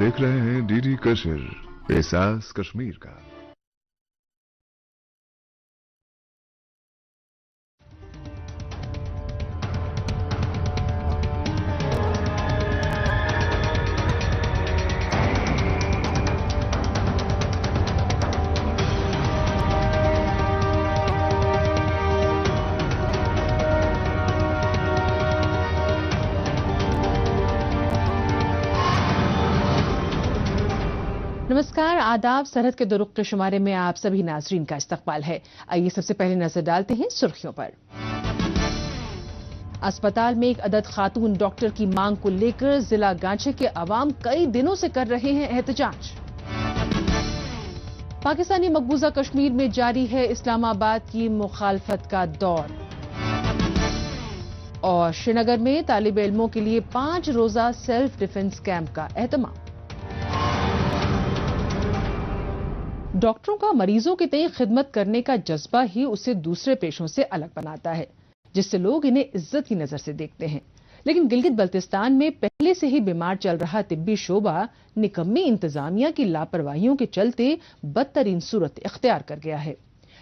देख रहे हैं डीडी कशिर, एहसास कश्मीर का। नमस्कार, आदाब। सरहद के दुरुख के शुमारे में आप सभी नाजरीन का इस्तकबाल है। आइए सबसे पहले नजर डालते हैं सुर्खियों पर। अस्पताल में एक अदद खातून डॉक्टर की मांग को लेकर जिला गांचे के अवाम कई दिनों से कर रहे हैं एहतजाज। पाकिस्तानी मकबूजा कश्मीर में जारी है इस्लामाबाद की मुखालफत का दौर। और श्रीनगर में तालिब इल्मों के लिए 5 रोजा सेल्फ डिफेंस कैंप का एहतमाम। डॉक्टरों का मरीजों के तय खिदमत करने का जज्बा ही उसे दूसरे पेशों से अलग बनाता है, जिससे लोग इन्हें इज्जत की नजर से देखते हैं। लेकिन गिलगित बल्तिस्तान में पहले से ही बीमार चल रहा तिब्बी शोबा निकम्मी इंतजामिया की लापरवाहियों के चलते बदतरीन सूरत इख्तियार कर गया है।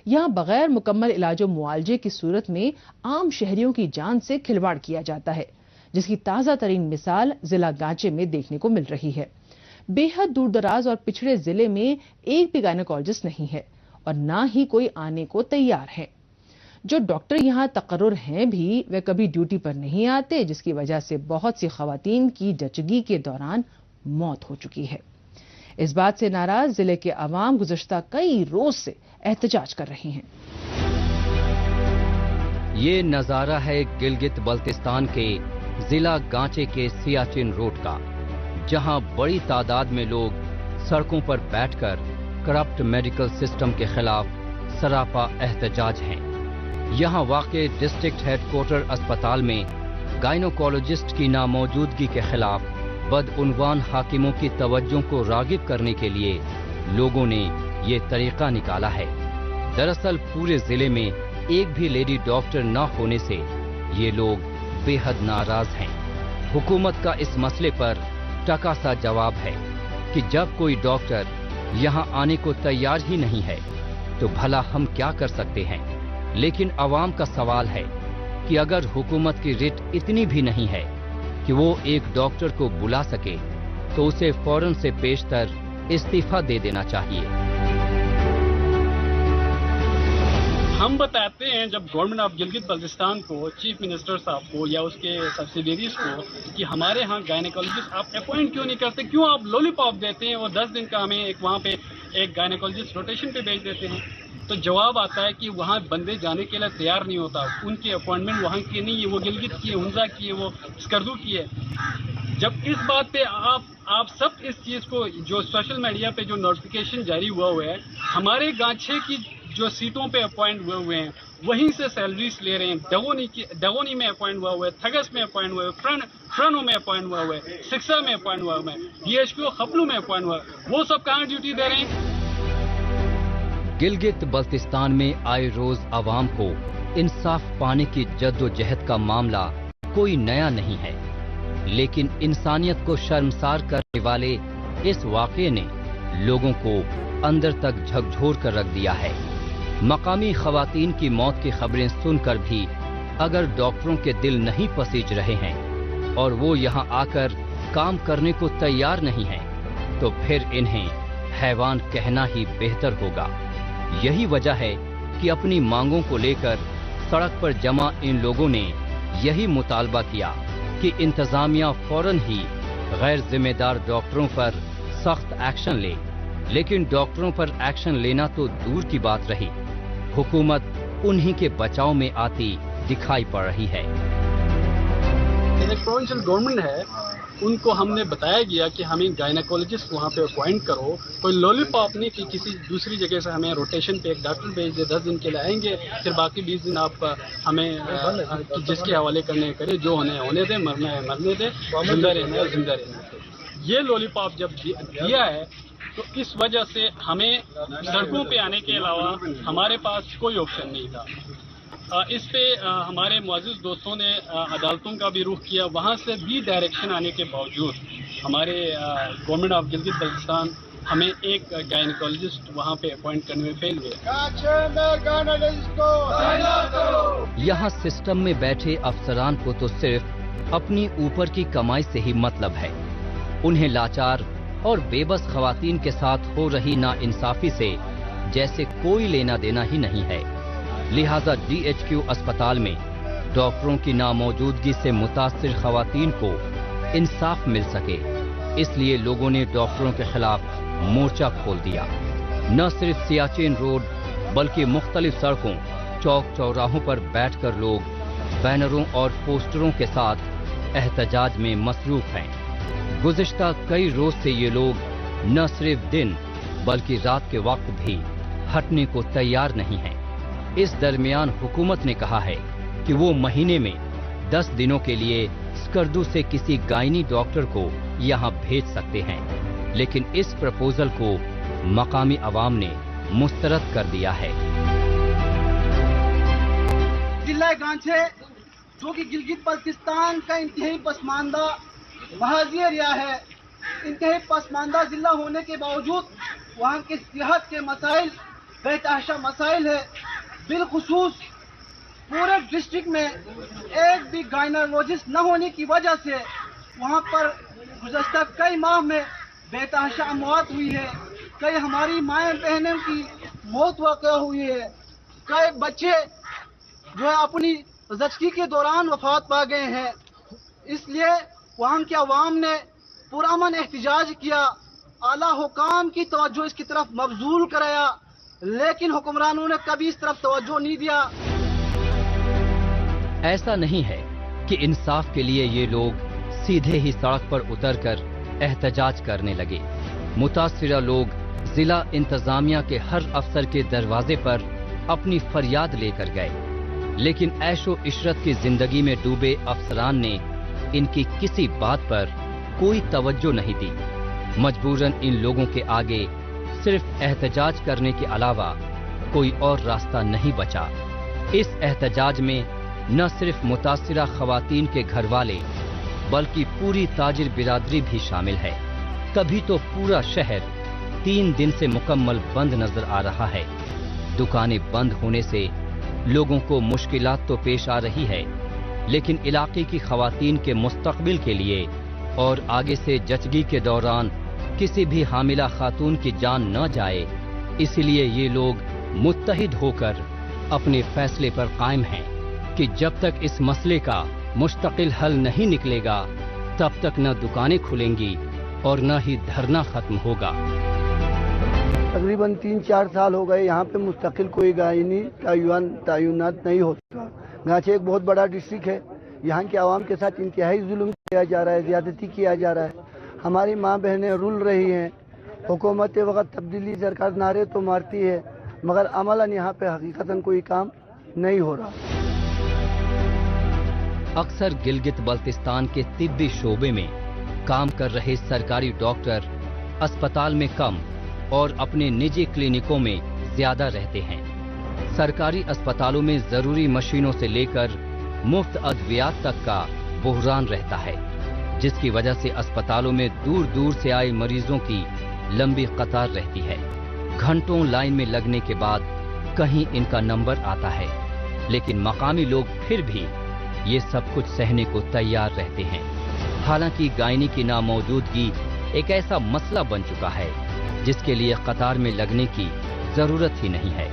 यहां बगैर मुकम्मल इलाजो मुआलजे की सूरत में आम शहरियों की जान से खिलवाड़ किया जाता है, जिसकी ताजा तरीन मिसाल जिला गांचे में देखने को मिल रही है। बेहद दूर दराज और पिछड़े जिले में एक भी गायनेकोलॉजिस्ट नहीं है और ना ही कोई आने को तैयार है। जो डॉक्टर यहां तकर्रुर हैं भी वे कभी ड्यूटी पर नहीं आते, जिसकी वजह से बहुत सी खवातीन की जचगी के दौरान मौत हो चुकी है। इस बात से नाराज जिले के अवाम गुज़श्ता कई रोज से एहतजाज कर रहे हैं। ये नजारा है गिलगित बल्तिस्तान के जिला गांचे के सियाचिन रोड का, जहां बड़ी तादाद में लोग सड़कों पर बैठकर करप्ट मेडिकल सिस्टम के खिलाफ सरापा एहतजाज हैं। यहां वाक़े डिस्ट्रिक्ट हेडक्वार्टर अस्पताल में गायनोकोलॉजिस्ट की नामौजूदगी के खिलाफ बदउनवान हाकिमों की तवज्जो को रागिब करने के लिए लोगों ने ये तरीका निकाला है। दरअसल पूरे जिले में एक भी लेडी डॉक्टर न होने से ये लोग बेहद नाराज हैं। हुकूमत का इस मसले पर टका सा जवाब है कि जब कोई डॉक्टर यहां आने को तैयार ही नहीं है तो भला हम क्या कर सकते हैं। लेकिन अवाम का सवाल है कि अगर हुकूमत की रिट इतनी भी नहीं है कि वो एक डॉक्टर को बुला सके तो उसे फौरन से पेशतर इस्तीफा दे देना चाहिए। हम बताते हैं जब गवर्नमेंट ऑफ गिलगित बल्तिस्तान को, चीफ मिनिस्टर साहब को या उसके सब्सिडरीज को कि हमारे यहाँ गायनेकोलॉजिस्ट आप अपॉइंट क्यों नहीं करते, क्यों आप लॉलीपॉप देते हैं और 10 दिन का हमें एक वहाँ पे एक गायनेकोलॉजिस्ट रोटेशन पे भेज देते हैं, तो जवाब आता है कि वहाँ बंदे जाने के लिए तैयार नहीं होता। उनकी अपॉइंटमेंट वहाँ की नहीं है, वो गिलगित की है, हुंजा की है, वो स्कर्दू की है। जब इस बात पे आप सब इस चीज़ को जो सोशल मीडिया पे जो नोटिफिकेशन जारी हुआ है, हमारे गांचे की जो सीटों पे अपॉइंट हुए हैं वहीं से सैलरीज ले रहे हैं। डगोनी में अपॉइंट हुआ है, थगस में अपॉइंट हुआ है, फ्रनो में अपॉइंट हुआ है, सिक्सा में अपॉइंट हुआ है, DHQ खपलू में अपॉइंट हुआ है, वो सब कहाँ ड्यूटी दे रहे हैं। गिलगित बल्तिस्तान में आए रोज अवाम को इंसाफ पाने की जद्दोजहद का मामला कोई नया नहीं है, लेकिन इंसानियत को शर्मसार करने वाले इस वाक़े ने लोगों को अंदर तक झकझोर कर रख दिया है। मकामी खवातीन की मौत की खबरें सुनकर भी अगर डॉक्टरों के दिल नहीं पसीज रहे हैं और वो यहाँ आकर काम करने को तैयार नहीं हैं, तो फिर इन्हें हैवान कहना ही बेहतर होगा। यही वजह है कि अपनी मांगों को लेकर सड़क पर जमा इन लोगों ने यही मुतालबा किया कि इंतजामिया फौरन ही गैर जिम्मेदार डॉक्टरों पर सख्त एक्शन ले। लेकिन डॉक्टरों पर एक्शन लेना तो दूर की बात रही, हुकूमत उन्हीं के बचाव में आती दिखाई पड़ रही है। प्रोविंशियल गवर्नमेंट है, उनको हमने बताया गया कि हमें गायनेकोलॉजिस्ट वहाँ पे अपॉइंट करो, कोई लॉलीपॉप नहीं कि किसी दूसरी जगह से हमें रोटेशन पे एक डॉक्टर भेज दे, 10 दिन के लिए आएंगे, फिर बाकी 20 दिन आप हमें जिसके हवाले करने करे, जो होने दे, मरना है मरने दे, जिंदा रहना है जिंदा रहना है। ये लॉलीपॉप जब दिया है तो इस वजह से हमें सड़कों पे आने के अलावा हमारे पास कोई ऑप्शन नहीं था। اس پہ ہمارے معزز دوستوں نے عدالتوں کا بھی رخ کیا. وہاں سے بھی ڈائریکشن آنے کے باوجود ہمارے گورنمنٹ آف گلگت بلتستان ہمیں ایک گائنیکالوجسٹ وہاں پہ اپوائنٹ کرنے میں فیل ہوئے. یہاں سسٹم میں بیٹھے افسران کو تو صرف اپنی اوپر کی کمائی سے ہی مطلب ہے. انہیں لاچار اور بے بس خواتین کے ساتھ ہو رہی ناانصافی سے جیسے کوئی لینا دینا ہی نہیں ہے. لہذا ڈی ایچ کیو اسپتال میں ڈاکٹروں کی ناموجودگی سے متاثر خواتین کو انصاف مل سکے، اس لیے لوگوں نے ڈاکٹروں کے خلاف مورچہ کھول دیا. نہ صرف سیاچن روڈ بلکہ مختلف سڑکوں، چوک چوراہوں پر بیٹھ کر لوگ بینروں اور پوسٹروں کے ساتھ احتجاج میں مصروف ہیں. گزشتہ کئی روز سے یہ لوگ نہ صرف دن بلکہ رات کے وقت بھی ہٹنے کو تیار نہیں ہیں. اس درمیان حکومت نے کہا ہے کہ وہ مہینے میں 10 دنوں کے لیے اسکردو سے کسی گائنی ڈاکٹر کو یہاں بھیج سکتے ہیں، لیکن اس پرپوزل کو مقامی عوام نے مسترد کر دیا ہے. ضلع گانچے جو کہ گلگت بلتستان کا انتہائی پسماندہ محاذی ایریا ہے، انتہائی پسماندہ ضلع ہونے کے باوجود وہاں کی صحت کے مسائل بے تحاشا مسائل ہے. بالخصوص پورے ڈسٹرکٹ میں ایک بھی گائنیکالوجسٹ نہ ہونے کی وجہ سے وہاں پر گزشتہ کئی ماہ میں بے تحاشا اموات ہوئی ہے. کئی ہماری مائیں بہنیں کی موت واقع ہوئی ہے. کئی بچے جو ہے اپنی زچگی کے دوران وفات پا گئے ہیں. اس لیے وہاں کے عوام نے پرامن احتجاج کیا، اعلیٰ حکام کی توجہ اس کی طرف مبذول کرایا، لیکن حکمرانوں نے کبھی اس طرف توجہ نہیں دیا. ایسا نہیں ہے کہ انصاف کے لیے یہ لوگ سیدھے ہی سڑک پر اتر کر احتجاج کرنے لگے. متاثرہ لوگ ضلع انتظامیہ کے ہر افسر کے دروازے پر اپنی فریاد لے کر گئے، لیکن عیش و عشرت کی زندگی میں ڈوبے افسران نے ان کی کسی بات پر کوئی توجہ نہیں دی. مجبوراً ان لوگوں کے آگے صرف احتجاج کرنے کے علاوہ کوئی اور راستہ نہیں بچا. اس احتجاج میں نہ صرف متاثرہ خواتین کے گھر والے بلکہ پوری تاجر برادری بھی شامل ہے. کبھی تو پورا شہر 3 دن سے مکمل بند نظر آ رہا ہے. دکانیں بند ہونے سے لوگوں کو مشکلات تو پیش آ رہی ہے، لیکن علاقے کی خواتین کے مستقبل کے لیے اور آگے سے جچگی کے دوران کسی بھی حاملہ خاتون کی جان نہ جائے، اس لیے یہ لوگ متحد ہو کر اپنے فیصلے پر قائم ہیں کہ جب تک اس مسئلے کا مستقل حل نہیں نکلے گا تب تک نہ دکانیں کھلیں گی اور نہ ہی دھرنا ختم ہوگا. تقریباً 3-4 سال ہو گئے یہاں پہ مستقل کوئی گائنی تعینات نہیں ہوتا. گانچے ایک بہت بڑا ڈسٹرکٹ ہے، یہاں کے عوام کے ساتھ انتہائی ظلم کیا جا رہا ہے، زیادتی کیا جا رہا ہے. ہماری ماں بہنیں رول رہی ہیں. حکومت وقت تبدیلی سرکار نعرے تو مارتی ہے مگر عملاً یہاں پہ حقیقتاً کوئی کام نہیں ہو رہا. اکثر گلگت بلتستان کے طبی شعبے میں کام کر رہے سرکاری ڈاکٹر اسپتال میں کم اور اپنے نجی کلینکوں میں زیادہ رہتے ہیں. سرکاری اسپتالوں میں ضروری مشینوں سے لے کر مفت ادویات تک کا بحران رہتا ہے، جس کی وجہ سے اسپتالوں میں دور دور سے آئے مریضوں کی لمبی قطار رہتی ہے. گھنٹوں لائن میں لگنے کے بعد کہیں ان کا نمبر آتا ہے، لیکن مقامی لوگ پھر بھی یہ سب کچھ سہنے کو تیار رہتے ہیں. حالانکہ گائنی کی ناموجودگی ایک ایسا مسئلہ بن چکا ہے جس کے لیے قطار میں لگنے کی ضرورت ہی نہیں ہے،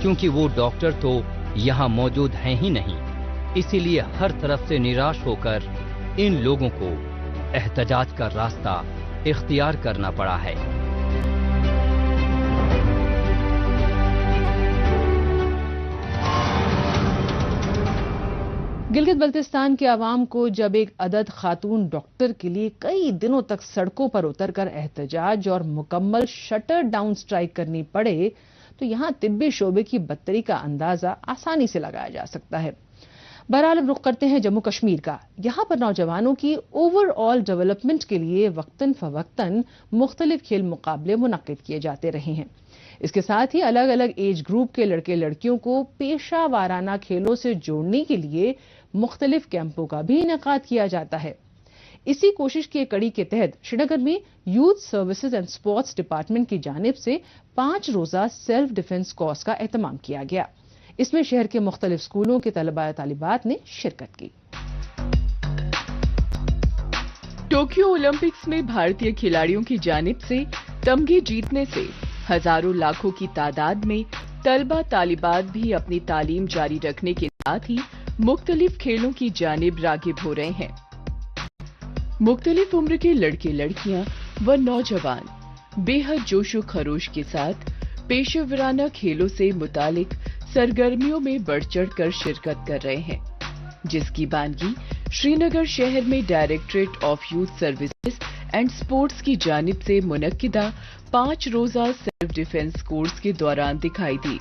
کیونکہ وہ ڈاکٹر تو یہاں موجود ہیں ہی نہیں. اسی لیے ہر طرف سے نراش ہو کر ان لوگوں کو احتجاج کا راستہ اختیار کرنا پڑا ہے. گلگت بلتستان کے عوام کو جب ایک عدد خاتون ڈاکٹر کے لیے کئی دنوں تک سڑکوں پر اتر کر احتجاج اور مکمل شٹر ڈاؤن سٹرائک کرنی پڑے تو یہاں طبی شعبے کی بدتری کا اندازہ آسانی سے لگایا جا سکتا ہے. बहरहाल अब रुख करते हैं जम्मू कश्मीर का। यहाँ पर नौजवानों की ओवरऑल डेवलपमेंट के लिए वक्तन फवक्तन मुख्तलिफ खेल मुकाबले मुनक्किद किए जाते रहे हैं। इसके साथ ही अलग अलग एज ग्रुप के लड़के लड़कियों को पेशा वाराना खेलों से जोड़ने के लिए मुख्तलिफ कैंपों का भी इनेकाद किया जाता है। इसी कोशिश की एक कड़ी के तहत श्रीनगर में youth services and sports department की जानिब से 5 रोजा सेल्फ डिफेंस कोर्स का एहतमाम किया गया। इसमें शहर के मुख्तलिफ स्कूलों के तलबा तालिबात ने शिरकत की। टोक्यो ओलंपिक्स में भारतीय खिलाड़ियों की जानिब से तमगे जीतने से हजारों लाखों की तादाद में तलबा तालिबात भी अपनी तालीम जारी रखने के साथ ही मुख्तलिफ खेलों की जानिब रागिब हो रहे हैं। मुख्तलिफ उम्र के लड़के लड़कियां व नौजवान बेहद जोशो खरोश के साथ पेशेवराना खेलों से मुतालिक सरगर्मियों में बढ़ चढ़ कर शिरकत कर रहे हैं, जिसकी बानगी श्रीनगर शहर में directorate of youth services and sports की जानिब से मुनक्किदा 5 रोजा सेल्फ डिफेंस कोर्स के दौरान दिखाई दी।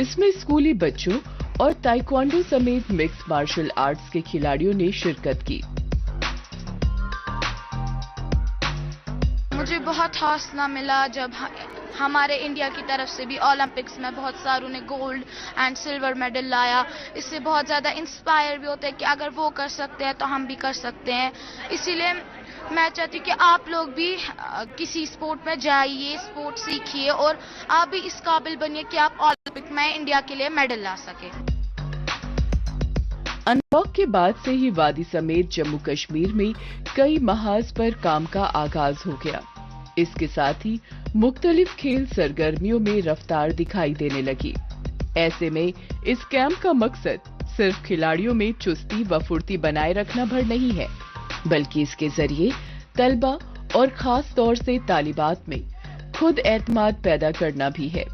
इसमें स्कूली बच्चों और ताइक्वांडो समेत मिक्स मार्शल आर्ट्स के खिलाड़ियों ने शिरकत की। मुझे बहुत हौसला मिला जब हमारे इंडिया की तरफ से भी ओलंपिक्स में बहुत सारों ने गोल्ड एंड सिल्वर मेडल लाया। इससे बहुत ज़्यादा इंस्पायर भी होते हैं कि अगर वो कर सकते हैं तो हम भी कर सकते हैं। इसीलिए मैं चाहती हूँ कि आप लोग भी किसी स्पोर्ट में जाइए, स्पोर्ट सीखिए और आप भी इस काबिल बनिए कि आप ओलंपिक में इंडिया के लिए मेडल ला सके। अनलॉक के बाद से ही वादी समेत जम्मू कश्मीर में कई महाज पर काम का आगाज हो गया। इसके साथ ही मुख्तलिफ खेल सरगर्मियों में रफ्तार दिखाई देने लगी। ऐसे में इस कैंप का मकसद सिर्फ खिलाड़ियों में चुस्ती व फुर्ती बनाए रखना भर नहीं है, बल्कि इसके जरिए तलबा और खास तौर से तालिबात में खुद एतमाद पैदा करना भी है।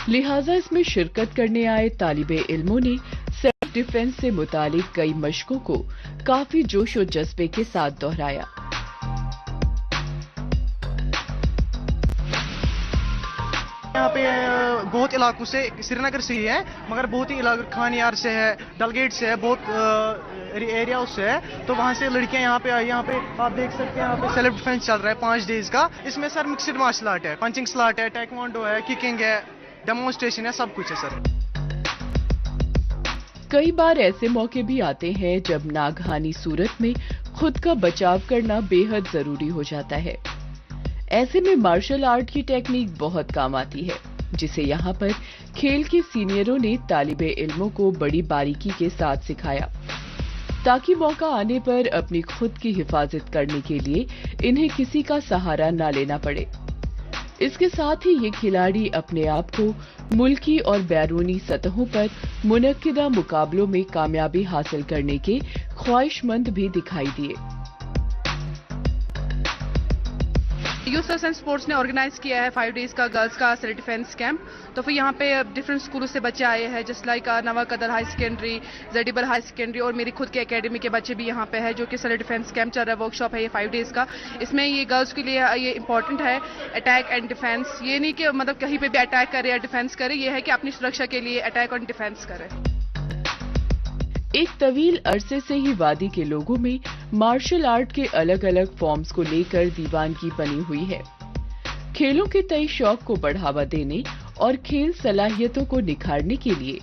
लिहाजा इसमें शिरकत करने आए तालिबे इल्मों ने सेल्फ डिफेंस से मुतालिक कई मशकों को काफी जोश और जज्बे के साथ दोहराया। यहाँ पे बहुत इलाकों से, श्रीनगर से ही है मगर बहुत ही इलाका खानियार से है, डलगेट से है, बहुत एरिया से है। तो वहाँ से लड़कियाँ यहाँ पे आई। यहाँ पे आप देख सकते हैं यहाँ पे सेल्फ डिफेंस चल रहा है 5 डेज का। इसमें सर मिक्सड मार्शल आर्ट है, पंचिंग स्लॉट है, टैइक्वांडो है, किकिंग है, डेमोन्स्ट्रेशन है, सब कुछ है सर। कई बार ऐसे मौके भी आते हैं जब नागहानी सूरत में खुद का बचाव करना बेहद जरूरी हो जाता है। ऐसे में मार्शल आर्ट की टेक्निक बहुत काम आती है, जिसे यहाँ पर खेल के सीनियरों ने तालिबे इल्मों को बड़ी बारीकी के साथ सिखाया, ताकि मौका आने पर अपनी खुद की हिफाजत करने के लिए इन्हें किसी का सहारा न लेना पड़े। इसके साथ ही ये खिलाड़ी अपने आप को मुल्की और बैरूनी सतहों पर मुनक्किदा मुकाबलों में कामयाबी हासिल करने के ख्वाहिशमंद भी दिखाई दिए। यूथ सर्विस एंड स्पोर्ट्स ने ऑर्गेनाइज किया है 5 डेज का गर्ल्स का सेल्फ डिफेंस कैंप। तो फिर यहाँ पे डिफरेंट स्कूलों से बच्चे आए हैं, जस्ट लाइक नवा कदर हाई सेकेंडरी, जेडिबर हाई सेकेंडरी और मेरी खुद के एकेडमी के बच्चे भी यहाँ पे है, जो कि सेल्फ डिफेंस कैंप चल रहा है, वर्कशॉप है ये 5 डेज का। इसमें ये गर्ल्स के लिए ये इंपॉर्टेंट है अटैक एंड डिफेंस। ये नहीं कि मतलब कहीं पे भी अटैक करे या डिफेंस करे, ये है कि अपनी सुरक्षा के लिए अटैक और डिफेंस करे। एक तवील अरसे से ही वादी के लोगों में मार्शल आर्ट के अलग अलग फॉर्म्स को लेकर दीवानगी बनी हुई है। खेलों के तय शौक को बढ़ावा देने और खेल सलाहियतों को निखारने के लिए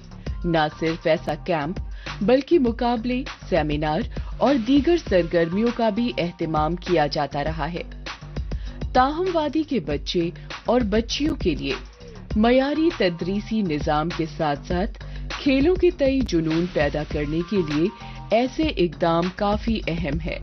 न सिर्फ ऐसा कैंप बल्कि मुकाबले, सेमिनार और दीगर सरगर्मियों का भी एहतमाम किया जाता रहा है। ताहम वादी के बच्चे और बच्चियों के लिए मयारी तदरीसी निजाम के साथ साथ खेलों के तय जुनून पैदा करने के लिए ऐसे इकदाम काफी अहम है।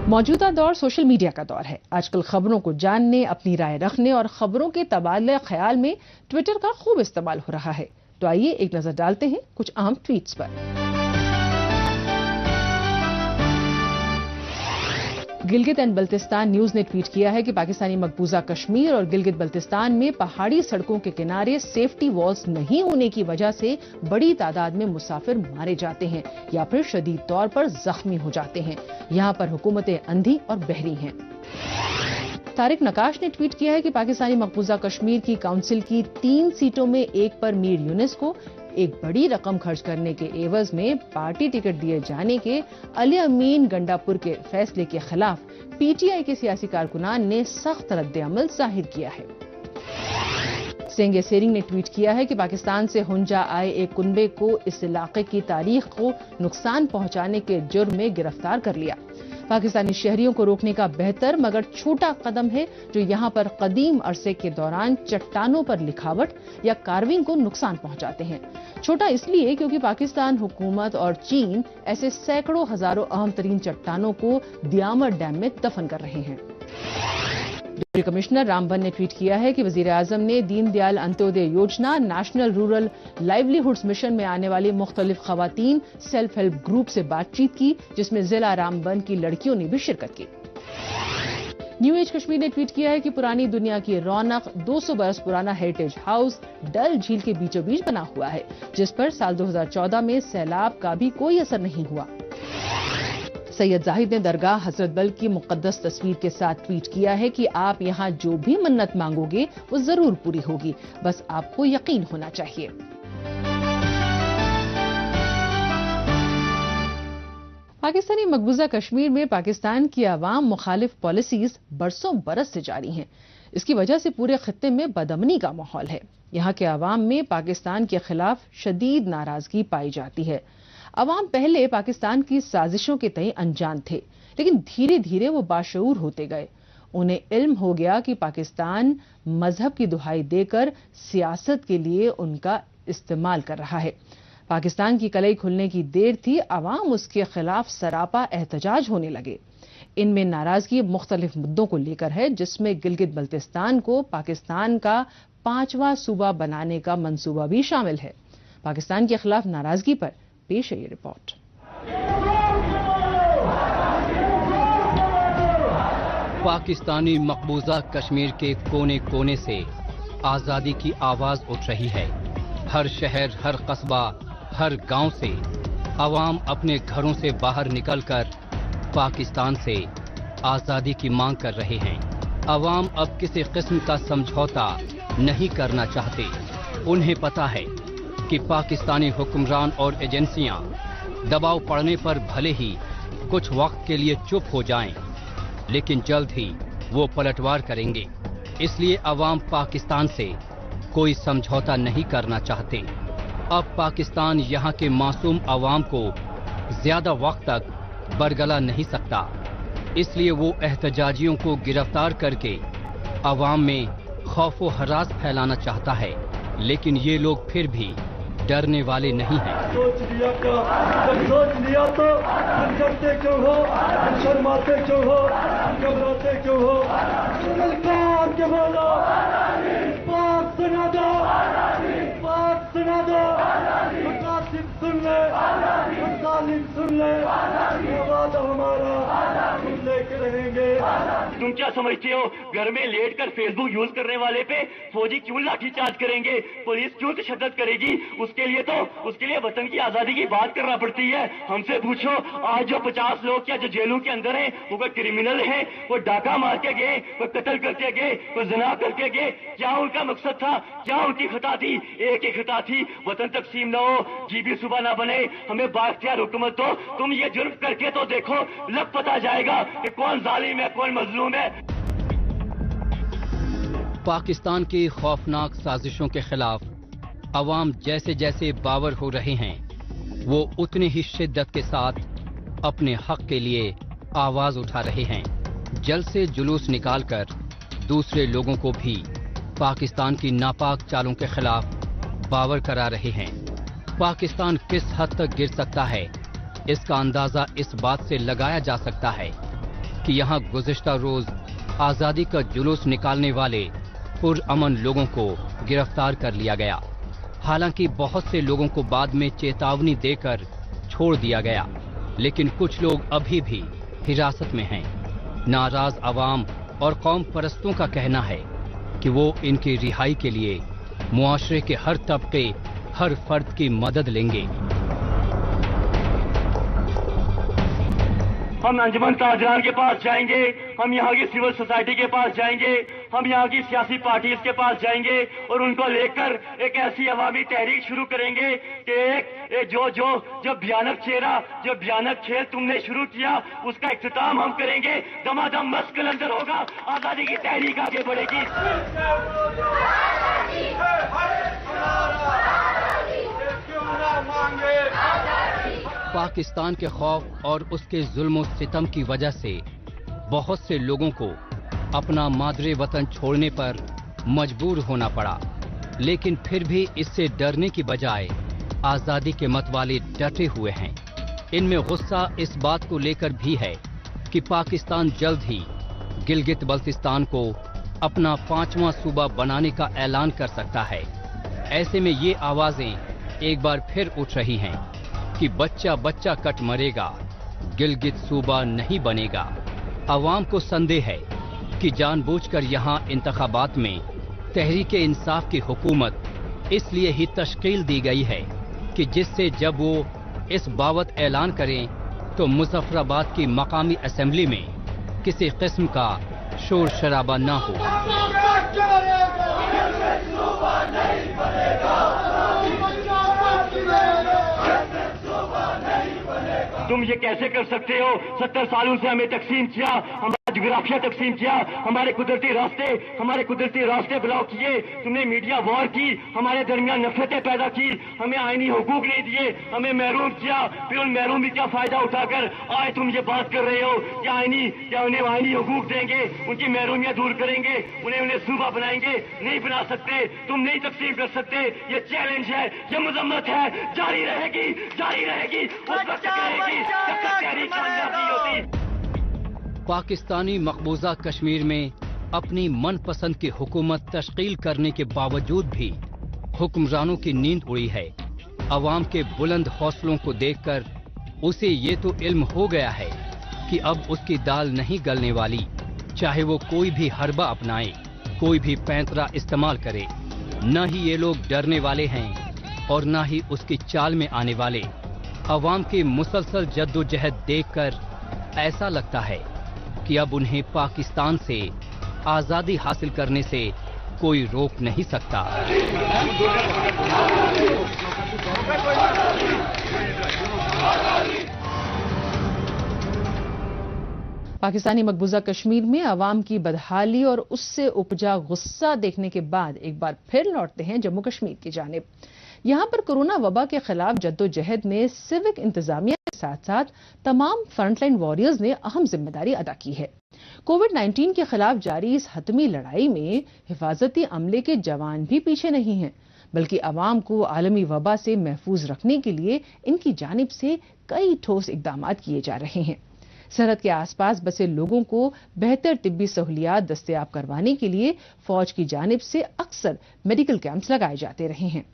मौजूदा दौर सोशल मीडिया का दौर है। आजकल खबरों को जानने, अपनी राय रखने और खबरों के तबादले ख्याल में ट्विटर का खूब इस्तेमाल हो रहा है। तो आइए एक नजर डालते हैं कुछ अहम ट्वीट्स पर। गिलगित एंड बल्तिस्तान न्यूज ने ट्वीट किया है कि पाकिस्तानी मकबूजा कश्मीर और गिलगित बल्तिस्तान में पहाड़ी सड़कों के किनारे सेफ्टी वॉल्स नहीं होने की वजह से बड़ी तादाद में मुसाफिर मारे जाते हैं या फिर शदीद तौर पर जख्मी हो जाते हैं। यहां पर हुकूमतें अंधी और बहरी हैं। तारिक नकाश ने ट्वीट किया है कि पाकिस्तानी मकबूजा कश्मीर की काउंसिल की 3 सीटों में एक पर मीर यूनिस को एक बड़ी रकम खर्च करने के एवज में पार्टी टिकट दिए जाने के अली अमीन गंडापुर के फैसले के खिलाफ पीटीआई के सियासी कारकुनान ने सख्त रद्द-ए-अमल जाहिर किया है। सेंगे सेरिंग ने ट्वीट किया है कि पाकिस्तान से हुंजा आए एक कुनबे को इस इलाके की तारीख को नुकसान पहुंचाने के जुर्म में गिरफ्तार कर लिया। पाकिस्तानी शहरियों को रोकने का बेहतर मगर छोटा कदम है जो यहां पर कदीम अरसे के दौरान चट्टानों पर लिखावट या कार्विंग को नुकसान पहुंचाते हैं। छोटा इसलिए क्योंकि पाकिस्तान हुकूमत और चीन ऐसे सैकड़ों हजारों अहम तरीन चट्टानों को दियामर डैम में दफन कर रहे हैं। डिप्टी कमिश्नर रामबन ने ट्वीट किया है कि वजीर आजम ने दीनदयाल अंत्योदय योजना, नेशनल रूरल लाइवलीहुड्स मिशन में आने वाली मुख्तलिफ खवातीन सेल्फ हेल्प ग्रुप से बातचीत की, जिसमें जिला रामबन की लड़कियों ने भी शिरकत की। न्यू एज कश्मीर ने ट्वीट किया है कि पुरानी दुनिया की रौनक 200 बरस पुराना हेरिटेज हाउस डल झील के बीचों बीच बना हुआ है, जिस पर साल 2014 में सैलाब का भी कोई असर नहीं हुआ। सैयद जाहिद ने दरगाह हजरत बल की मुकद्दस तस्वीर के साथ ट्वीट किया है कि आप यहां जो भी मन्नत मांगोगे वो जरूर पूरी होगी, बस आपको यकीन होना चाहिए। पाकिस्तानी मकबूजा कश्मीर में पाकिस्तान की आवाम मुखालिफ पॉलिसीज बरसों बरस से जारी हैं। इसकी वजह से पूरे खित्ते में बदअमनी का माहौल है। यहां के आवाम में पाकिस्तान के खिलाफ शदीद नाराजगी पाई जाती है। अवाम पहले पाकिस्तान की साजिशों के तय अनजान थे, लेकिन धीरे धीरे वो बाशऊर होते गए। उन्हें इल्म हो गया कि पाकिस्तान मजहब की दुहाई देकर सियासत के लिए उनका इस्तेमाल कर रहा है। पाकिस्तान की कलई खुलने की देर थी, अवाम उसके खिलाफ सरापा एहतजाज होने लगे। इनमें नाराजगी मुख्तलिफ मुद्दों को लेकर है, जिसमें गिलगित बल्तिस्तान को पाकिस्तान का 5वां सूबा बनाने का मंसूबा भी शामिल है। पाकिस्तान के खिलाफ नाराजगी पर पेश है ये रिपोर्ट। पाकिस्तानी मकबूजा कश्मीर के कोने कोने से आजादी की आवाज उठ रही है। हर शहर, हर कस्बा, हर गांव से अवाम अपने घरों से बाहर निकलकर पाकिस्तान से आजादी की मांग कर रहे हैं। अवाम अब किसी किस्म का समझौता नहीं करना चाहते। उन्हें पता है कि पाकिस्तानी हुक्मरान और एजेंसियां दबाव पड़ने पर भले ही कुछ वक्त के लिए चुप हो जाएं, लेकिन जल्द ही वो पलटवार करेंगे। इसलिए अवाम पाकिस्तान से कोई समझौता नहीं करना चाहते। अब पाकिस्तान यहां के मासूम अवाम को ज्यादा वक्त तक बरगला नहीं सकता। इसलिए वो एहतजाजियों को गिरफ्तार करके अवाम में खौफ व हरास फैलाना चाहता है, लेकिन ये लोग फिर भी डरने वाले नहीं हैं। सोच लिया क्या, जब सोच लिया तो डरते क्यों हो, शर्माते क्यों हो, घबराते क्यों हो? काम के बोलो, बात सुना दो, बात सुना दो, मुकासिब सुन ले, मुतालिब सुन ले, ये वादा हमारा हम लेके रहेंगे। तुम क्या समझते हो, घर में लेट कर फेसबुक यूज करने वाले पे फौजी क्यों लाठीचार्ज करेंगे, पुलिस क्यों तशद्दुद करेगी? उसके लिए वतन की आजादी की बात करना पड़ती है। हमसे पूछो, आज जो 50 लोग क्या जो जेलों के अंदर हैं, वो कोई क्रिमिनल है, वो डाका मार के गए, वो कत्ल करके गए, वो जना करके गए? क्या उनका मकसद था? क्या उनकी खता थी? एक ही खता थी, वतन तकसीम न हो, जीबी सुबह न बने, हमें बाख्तियार हुकूमत दो। तुम ये जुर्म करके तो देखो, लग पता जाएगा कि कौन जालिम है, कौन मजलूम है। पाकिस्तान की खौफनाक साजिशों के खिलाफ अवाम जैसे जैसे बावर हो रहे हैं, वो उतनी ही शिद्दत के साथ अपने हक के लिए आवाज उठा रहे हैं। जल से जुलूस निकालकर दूसरे लोगों को भी पाकिस्तान की नापाक चालों के खिलाफ बावर करा रहे हैं। पाकिस्तान किस हद तक गिर सकता है, इसका अंदाजा इस बात से लगाया जा सकता है कि यहाँ गुज़िश्ता रोज आजादी का जुलूस निकालने वाले पुरअमन लोगों को गिरफ्तार कर लिया गया। हालांकि बहुत से लोगों को बाद में चेतावनी देकर छोड़ दिया गया, लेकिन कुछ लोग अभी भी हिरासत में हैं। नाराज अवाम और कौम परस्तों का कहना है कि वो इनकी रिहाई के लिए मुआशरे के हर तबके, हर फर्द की मदद लेंगे। हम अंजुमन ताजरान के पास जाएंगे, हम यहाँ की सिविल सोसाइटी के पास जाएंगे, हम यहाँ की सियासी पार्टीज के पास जाएंगे और उनको लेकर एक ऐसी अवामी तहरीक शुरू करेंगे कि एक जो भयानक चेहरा, जो भयानक खेल तुमने शुरू किया, उसका इख्तिताम हम करेंगे। दमादम मस्त कलंदर होगा, आजादी की तहरीक आगे बढ़ेगी। पाकिस्तान के खौफ और उसके जुल्म सितम की वजह से बहुत से लोगों को अपना मादरे वतन छोड़ने पर मजबूर होना पड़ा, लेकिन फिर भी इससे डरने की बजाय आज़ादी के मतवाले डटे हुए हैं। इनमें गुस्सा इस बात को लेकर भी है कि पाकिस्तान जल्द ही गिलगित बल्तिस्तान को अपना 5वां सूबा बनाने का ऐलान कर सकता है। ऐसे में ये आवाजें एक बार फिर उठ रही हैं कि बच्चा बच्चा कट मरेगा, गिलगित सूबा नहीं बनेगा। अवाम को संदेह है कि जानबूझकर यहाँ इंतखाबात में तहरीक इंसाफ की हुकूमत इसलिए ही तश्कील दी गई है कि जिससे जब वो इस बाबत ऐलान करें तो मुजफ्फराबाद की मकामी असेंबली में किसी किस्म का शोर शराबा ना हो। तुम ये कैसे कर सकते हो? 70 सालों से हमें तकसीम किया, हमारा जोग्राफिया तकसीम किया, हमारे कुदरती रास्ते ब्लॉक किए, तुमने मीडिया वॉर की, हमारे दरमियान नफरतें पैदा की, हमें आईनी हुकूक नहीं दिए, हमें महरूम किया। फिर उन महरूमी का फायदा उठाकर आज तुम ये बात कर रहे हो कि उन्हें आईनी हुकूक देंगे, उनकी महरूमियां दूर करेंगे, उन्हें सूबा बनाएंगे। नहीं बना सकते, तुम नहीं तकसीम कर सकते। ये चैलेंज है, ये मजम्मत है, जारी रहेगी उस वक्त रहेगी जब तक तहरीक कामयाब नहीं होती। पाकिस्तानी मकबूजा कश्मीर में अपनी मनपसंद की हुकूमत तश्कील करने के बावजूद भी हुक्मरानों की नींद उड़ी है। अवाम के बुलंद हौसलों को देखकर उसे ये तो इल्म हो गया है कि अब उसकी दाल नहीं गलने वाली, चाहे वो कोई भी हरबा अपनाए, कोई भी पैंतरा इस्तेमाल करे। न ही ये लोग डरने वाले हैं और न ही उसकी चाल में आने वाले। अवाम की मुसलसल जद्दोजहद देखकर ऐसा लगता है कि अब उन्हें पाकिस्तान से आजादी हासिल करने से कोई रोक नहीं सकता। पाकिस्तानी मकबूजा कश्मीर में अवाम की बदहाली और उससे उपजा गुस्सा देखने के बाद एक बार फिर लौटते हैं जम्मू कश्मीर की जानिब। यहां पर कोरोना वबा के खिलाफ जद्दोजहद में सिविक इंतजामिया के साथ साथ तमाम फ्रंटलाइन वॉरियर्स ने अहम जिम्मेदारी अदा की है। कोविड-19 के खिलाफ जारी इस हतमी लड़ाई में हिफाजती अमले के जवान भी पीछे नहीं हैं, बल्कि अवाम को आलमी वबा से महफूज रखने के लिए इनकी जानिब से कई ठोस इकदाम किए जा रहे हैं। सरहद के आसपास बसे लोगों को बेहतर तिब्बी सहूलियात दस्तयाब करवाने के लिए फौज की जानिब से अक्सर मेडिकल कैंप्स लगाए जाते रहे हैं।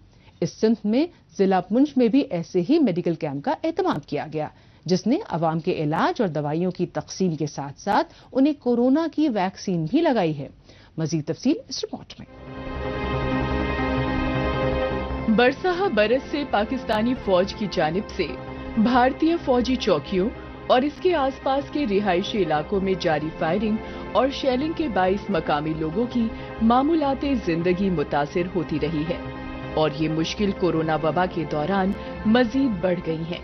इस सिंध में जिला पुंछ में भी ऐसे ही मेडिकल कैंप का एहतमाम किया गया, जिसने अवाम के इलाज और दवाइयों की तकसीम के साथ साथ उन्हें कोरोना की वैक्सीन भी लगाई है। मजीद तफसील इस रिपोर्ट में। बरसाहा बरस से पाकिस्तानी फौज की जानिब से भारतीय फौजी चौकियों और इसके आसपास के रिहायशी इलाकों में जारी फायरिंग और शेलिंग के बाइस मकामी लोगों की मामूलाते जिंदगी मुतासिर होती रही है और ये मुश्किल कोरोना वबा के दौरान मजीद बढ़ गई है।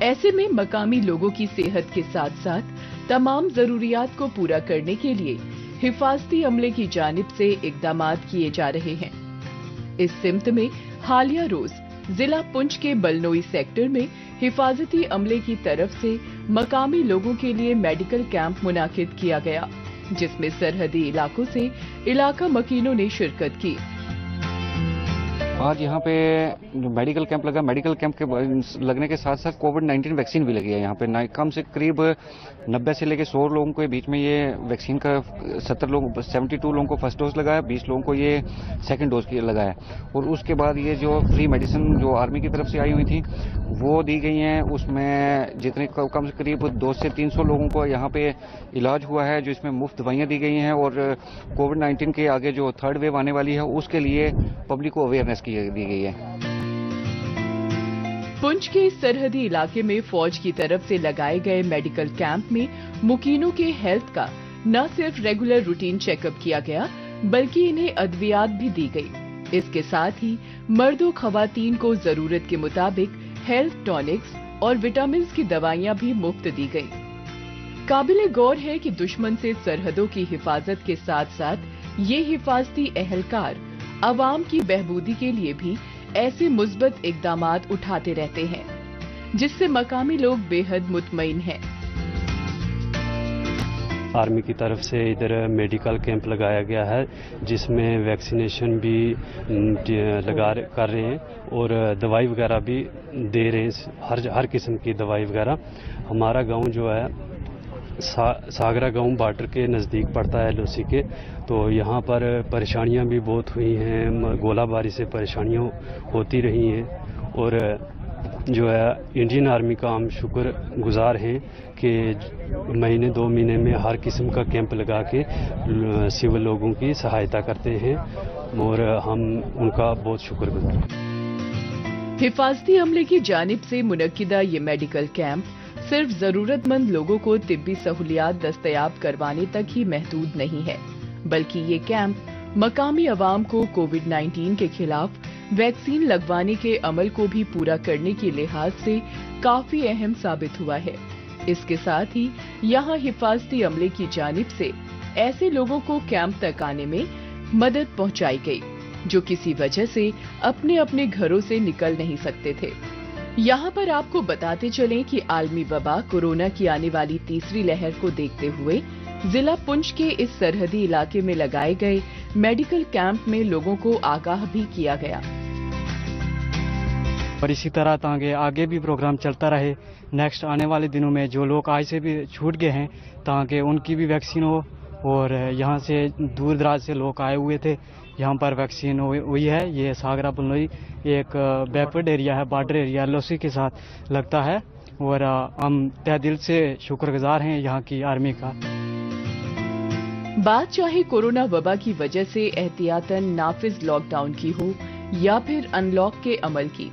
ऐसे में मकामी लोगों की सेहत के साथ साथ तमाम जरूरियात को पूरा करने के लिए हिफाजती अमले की जानिब से इकदाम किए जा रहे हैं। इस सिमत में हालिया रोज जिला पुंछ के बलनोई सेक्टर में हिफाजती अमले की तरफ से मकामी लोगों के लिए मेडिकल कैंप मुनाकिद किया गया, जिसमें सरहदी इलाकों से इलाका मकीनों ने शिरकत की। आज यहाँ पे जो मेडिकल कैंप लगा, मेडिकल कैंप के लगने के साथ साथ कोविड-19 वैक्सीन भी लगी है। यहाँ पे कम से करीब 90 से लेकर 100 लोगों को बीच में ये वैक्सीन का 72 लोगों को फर्स्ट डोज लगाया, 20 लोगों को ये सेकंड डोज लगाया। और उसके बाद ये जो फ्री मेडिसिन जो आर्मी की तरफ से आई हुई थी वो दी गई हैं। उसमें जितने कम से करीब 200 से 300 लोगों को यहाँ पे इलाज हुआ है, जो इसमें मुफ्त दवाइयाँ दी गई हैं। और कोविड-19 के आगे जो थर्ड वेव आने वाली है उसके लिए पब्लिक को अवेयरनेस दी गई है। पुंछ के इस सरहदी इलाके में फौज की तरफ से लगाए गए मेडिकल कैंप में मुकीनों के हेल्थ का न सिर्फ रेगुलर रूटीन चेकअप किया गया, बल्कि इन्हें अद्वियात भी दी गई। इसके साथ ही मर्दों खवातीन को जरूरत के मुताबिक हेल्थ टॉनिक्स और विटामिन की दवाइयां भी मुफ्त दी गई। काबिले गौर है कि दुश्मन से सरहदों की हिफाजत के साथ साथ ये हिफाजती एहलकार अवाम की बहबूदी के लिए भी ऐसे मुस्बत इकदामात उठाते रहते हैं, जिससे मकामी लोग बेहद मुतमईन हैं। आर्मी की तरफ से इधर मेडिकल कैंप लगाया गया है, जिसमें वैक्सीनेशन भी कर रहे हैं और दवाई वगैरह भी दे रहे हैं, हर किस्म की दवाई वगैरह। हमारा गांव जो है सागरा गांव बॉर्डर के नज़दीक पड़ता है लोसी के, तो यहाँ पर परेशानियाँ भी बहुत हुई हैं, गोलाबारी से परेशानियाँ होती रही हैं और जो है इंडियन आर्मी का हम शुक्र गुजार हैं कि महीने 2 महीने में हर किस्म का कैंप लगा के सिविल लोगों की सहायता करते हैं और हम उनका बहुत शुक्रगुजार हैं। हिफाजती अमले की जानिब से मुनक्किदा ये मेडिकल कैंप सिर्फ जरूरतमंद लोगों को तिब्बी सहूलियात दस्तयाब करवाने तक ही महदूद नहीं है, बल्कि ये कैंप मकामी अवाम को कोविड-19 के खिलाफ वैक्सीन लगवाने के अमल को भी पूरा करने के लिहाज से काफी अहम साबित हुआ है। इसके साथ ही यहाँ हिफाजती अमले की जानिब से ऐसे लोगों को कैंप तक आने में मदद पहुँचाई गई, जो किसी वजह से अपने अपने घरों से निकल नहीं सकते थे। यहाँ पर आपको बताते चलें कि आलमी वबा कोरोना की आने वाली तीसरी लहर को देखते हुए जिला पुंछ के इस सरहदी इलाके में लगाए गए मेडिकल कैंप में लोगों को आगाह भी किया गया। और इसी तरह ताकि आगे भी प्रोग्राम चलता रहे, नेक्स्ट आने वाले दिनों में जो लोग आज से भी छूट गए हैं ताकि उनकी भी वैक्सीन हो, और यहाँ से दूर दराज से लोग आए हुए थे, यहाँ पर वैक्सीन हुई है। ये सागरा बलनोई एक बैकवर्ड एरिया है, बॉर्डर एरिया लोसी के साथ लगता है, और हम तहे दिल से शुक्रगुजार हैं यहाँ की आर्मी का। बात चाहे कोरोना वबा की वजह से एहतियातन नाफिज लॉकडाउन की हो या फिर अनलॉक के अमल की,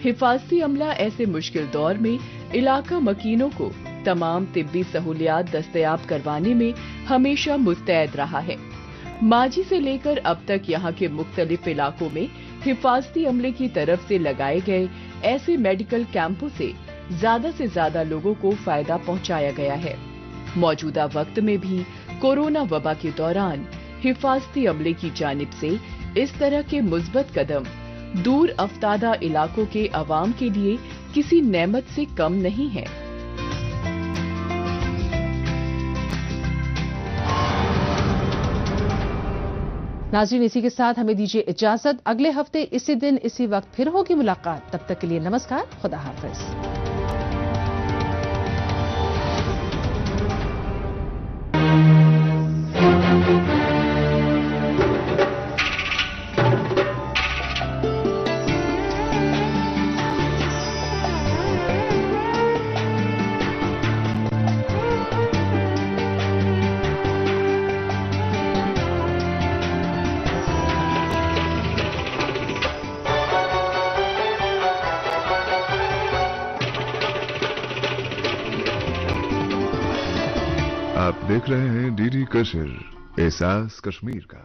हिफाजती अमला ऐसे मुश्किल दौर में इलाका मकीनों को तमाम तिब्बी सहूलियात दस्तयाब करवाने में हमेशा मुस्तैद रहा है। माजी से लेकर अब तक यहाँ के मुख्तलिफ इलाकों में हिफाजती अमले की तरफ से लगाए गए ऐसे मेडिकल कैंपों से ज्यादा लोगों को फायदा पहुँचाया गया है। मौजूदा वक्त में भी कोरोना वबा के दौरान हिफाजती अमले की जानिब से इस तरह के मुस्बत कदम दूर अफ्तादा इलाकों के अवाम के लिए किसी नेमत से कम नहीं है। नाज़रीन, इसी के साथ हमें दीजिए इजाजत। अगले हफ्ते इसी दिन इसी वक्त फिर होगी मुलाकात। तब तक के लिए नमस्कार, खुदा हाफिज। आप देख रहे हैं डीडी कश्मीर, एहसास कश्मीर का।